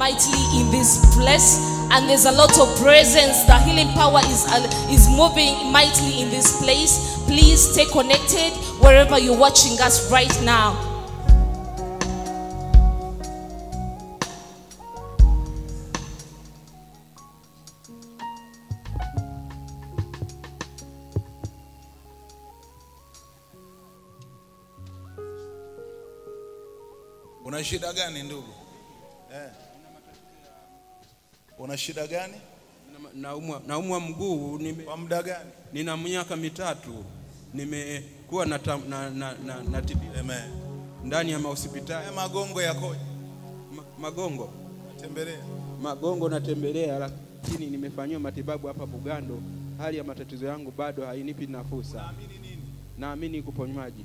mightily in this place, and there's a lot of presence. The healing power is moving mightily in this place. Please stay connected wherever you're watching us right now. Una shida gani ndugu? Una shida gani? Naumwa mguu. Kwa muda gani? Nina miaka 3. Nimekuwa na tibi. Amen. Ndani ya hospitali. Magongo yakoje? Magongo. Natembelea. Magongo natembelea, lakini nimefanywa matibabu hapa Bugando. Hali ya matatizo yangu bado hainipi nafuu sana. Naamini nini? Naamini kuponywaji.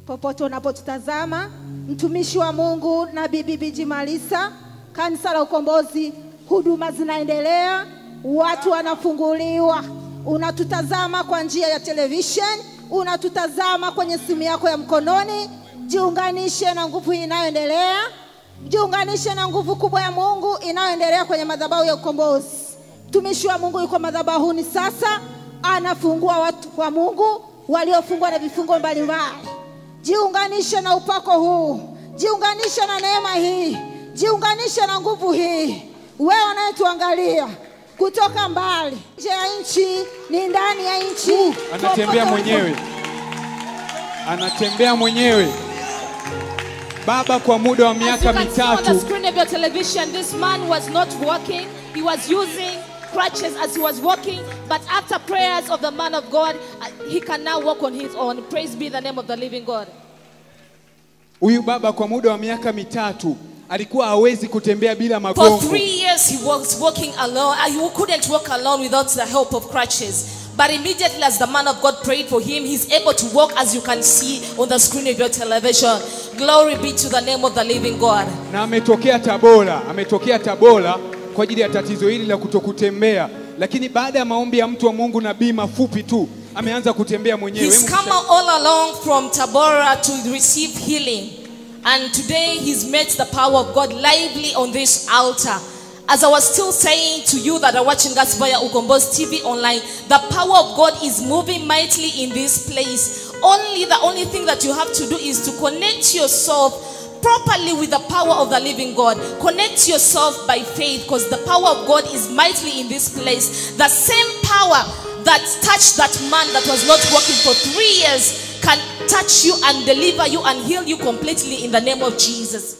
Popote unapotutazama, mtumishi wa Mungu na Bibi Biji Malisa, kanisa la Ukombozi, huduma zinaendelea, watu wanafunguliwa. Unatutazama kwa njia ya television, unatutazama kwenye simu yako ya mkononi. Jiunganishe na nguvu inayoendelea, jiunganishe na nguvu kubwa ya Mungu inayoendelea kwenye madhabahu ya Ukombozi. Mtumishi wa Mungu yuko madhabahuni sasa, anafungua watu wa Mungu waliofungwa na vifungo mbalimbali. Jiunganishe na upako huu, jiunganishe na neema hii, jiunganishe na nguvu hii. Wewe unayetuangalia kutoka mbali, nje ya nchi, ni ndani ya nchi, anatembea mwenyewe. Anatembea mwenyewe. Baba, kwa muda wa miaka 3. On the screen of your television, this man was not walking. He was using crutches as he was walking, but after prayers of the man of God, he can now walk on his own. Praise be the name of the living God. Huyu baba kwa muda wa miaka 3 alikuwa hawezi kutembea bila magongo. For 3 years he was walking alone. He couldn't walk alone without the help of crutches. But immediately as the man of God prayed for him, he's able to walk, as you can see on the screen of your television. Glory be to the name of the living God. Na ametokea Tabora kwa ajili ya tatizo hili la kutokutembea, lakini baada ya maombi ya mtu wa Mungu nabii mafupi tu ameanza kutembea mwenyewe. He's come all along from Tabora to receive healing, and today he's met the power of God lively on this altar. As I was still saying to you that are watching us via Ukombozi TV online, the power of God is moving mightily in this place. The only thing that you have to do is to connect yourself properly with the power of the living God. Connect yourself by faith, because the power of God is mightily in this place. The same power that touched that man that was not working for 3 years can touch you and deliver you and heal you completely in the name of Jesus.